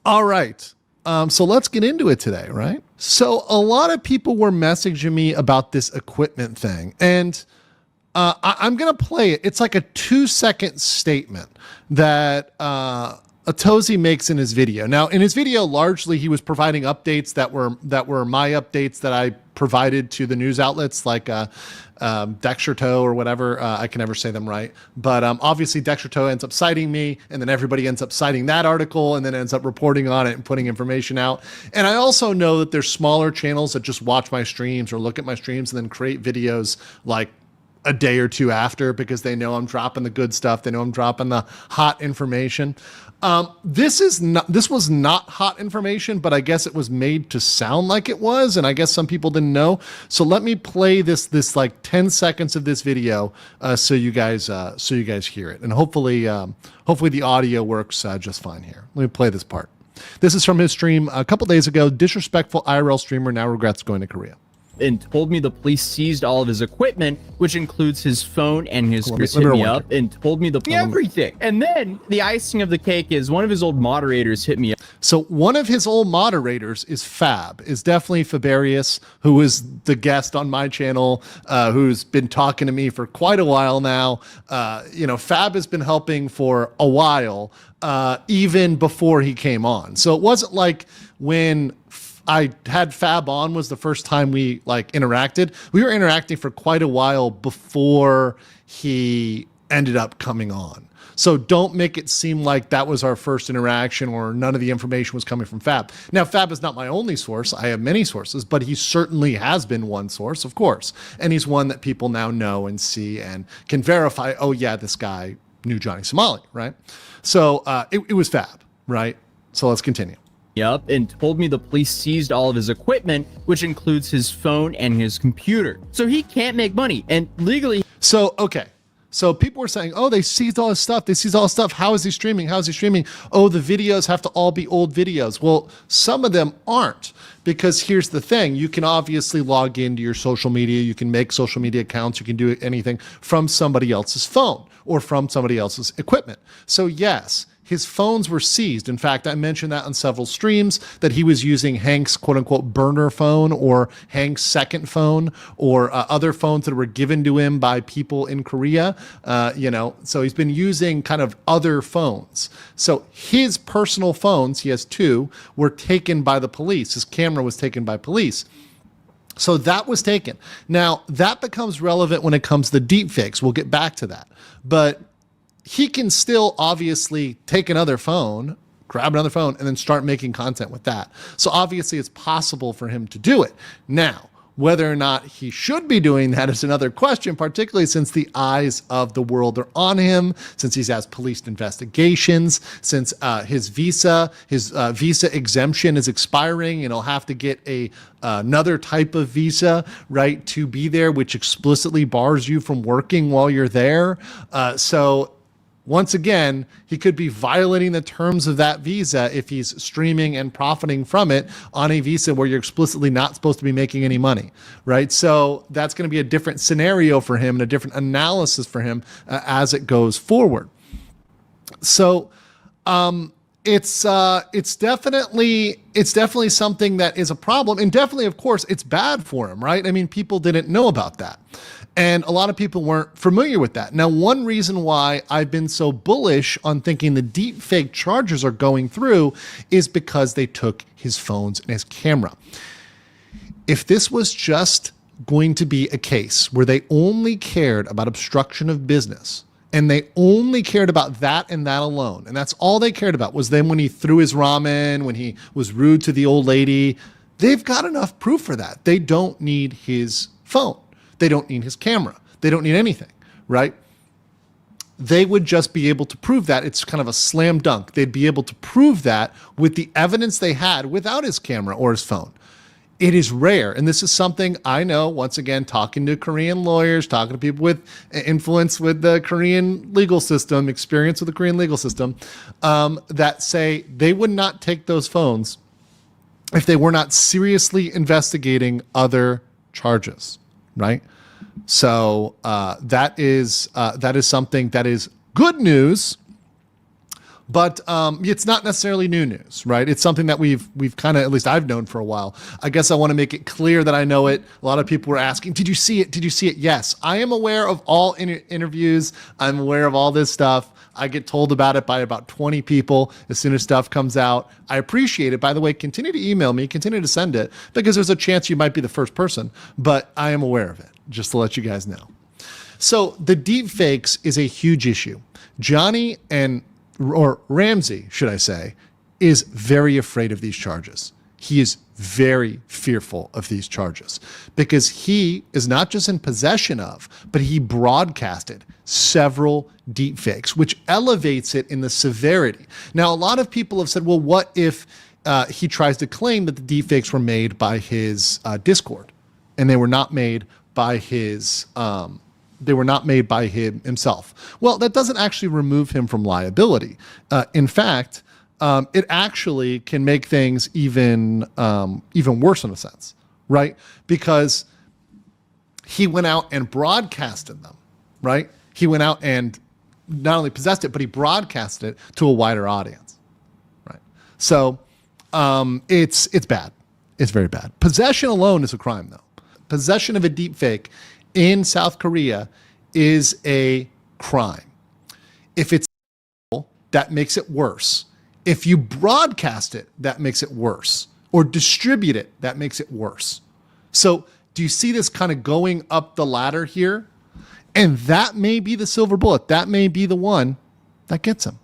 All right. So let's get into it today, right? So a lot of people were messaging me about this equipment thing, and I'm going to play it. It's like a 2-second statement that Tosi makes in his video. Now, in his video, largely he was providing updates that were my updates that I provided to the news outlets like Dexter ToS or whatever. I can never say them right. But obviously Dexter ToS ends up citing me, and then everybody ends up citing that article and then ends up reporting on it and putting information out. And I also know that there's smaller channels that just watch my streams or look at my streams and then create videos like a day or two after because they know I'm dropping the good stuff. They know I'm dropping the hot information. This was not hot information, but I guess it was made to sound like it was, and I guess some people didn't know. So let me play this like 10 seconds of this video so you guys hear it, and hopefully the audio works just fine here. Let me play this part. This is from his stream a couple days ago. Disrespectful IRL streamer now regrets going to Korea. And told me the police seized all of his equipment, which includes his phone and his and told me everything. And then the icing of the cake is one of his old moderators hit me up. So one of his old moderators is Fab, is definitely Fabarius, who is the guest on my channel, who's been talking to me for quite a while now. Fab has been helping for a while, even before he came on. So it wasn't like when I had Fab on was the first time we interacted. We were interacting for quite a while before he ended up coming on. So don't make it seem like that was our first interaction or none of the information was coming from Fab. Now, Fab is not my only source. I have many sources, but he certainly has been one source, of course. And he's one that people now know and see and can verify, oh yeah, this guy knew Johnny Somali, right? So it was Fab, right? So let's continue. Up and told me the police seized all of his equipment, which includes his phone and his computer. So he can't make money and legally. So, okay. So people were saying, oh, they seized all his stuff. They seized all his stuff. How is he streaming? How is he streaming? Oh, the videos have to all be old videos. Well, some of them aren't, because here's the thing. You can obviously log into your social media. You can make social media accounts. You can do anything from somebody else's phone or from somebody else's equipment. So yes, his phones were seized. In fact, I mentioned that on several streams that he was using Hank's quote unquote burner phone or Hank's second phone or other phones that were given to him by people in Korea. So he's been using kind of other phones. So his personal phones, he has 2, were taken by the police. His camera was taken by police. So that was taken. Now that becomes relevant when it comes to deepfakes. We'll get back to that. But he can still obviously take another phone, grab another phone, and then start making content with that. So obviously it's possible for him to do it. Now, whether or not he should be doing that is another question, particularly since the eyes of the world are on him, since he's has police investigations, since his visa exemption is expiring, and he'll have to get another type of visa, right, to be there, which explicitly bars you from working while you're there. So once again, he could be violating the terms of that visa if he's streaming and profiting from it on a visa where you're explicitly not supposed to be making any money, right? So that's going to be a different scenario for him and a different analysis for him as it goes forward. So it's definitely something that is a problem, and definitely, of course, it's bad for him, right? I mean, people didn't know about that. And a lot of people weren't familiar with that. Now, one reason why I've been so bullish on thinking the deepfake charges are going through is because they took his phones and his camera. If this was just going to be a case where they only cared about obstruction of business and they only cared about that and that alone, and that's all they cared about was then when he threw his ramen, when he was rude to the old lady, they've got enough proof for that. They don't need his phone. They don't need his camera. They don't need anything, right? They would just be able to prove that. It's kind of a slam dunk. They'd be able to prove that with the evidence they had without his camera or his phone. It is rare. And this is something I know, once again, talking to Korean lawyers, talking to people with influence with the Korean legal system, experience with the Korean legal system, that say they would not take those phones if they were not seriously investigating other charges. Right. So that is something that is good news. But it's not necessarily new news, right? It's something that we've kind of, at least I've known for a while. I guess I want to make it clear that I know it. A lot of people were asking, did you see it? Did you see it? Yes, I am aware of all interviews. I'm aware of all this stuff. I get told about it by about 20 people as soon as stuff comes out. I appreciate it. By the way, continue to email me, continue to send it, because there's a chance you might be the first person, but I am aware of it, just to let you guys know. So the deep fakes is a huge issue. Johnny or Ramsey, should I say, is very afraid of these charges. He is very fearful of these charges because he is not just in possession of, but he broadcasted several deepfakes, which elevates it in the severity. Now, a lot of people have said, well, what if he tries to claim that the deepfakes were made by his Discord and they were not made by his himself. Well, that doesn't actually remove him from liability. In fact, it actually can make things even worse in a sense, right? Because he went out and broadcasted them, right? He went out and not only possessed it, but he broadcasted it to a wider audience, right? So it's bad. It's very bad. Possession alone is a crime, though. Possession of a deep fake in South Korea is a crime. If it's that makes it worse. If you broadcast it, that makes it worse. Or distribute it, that makes it worse. So do you see this kind of going up the ladder here? And that may be the silver bullet. That may be the one that gets him.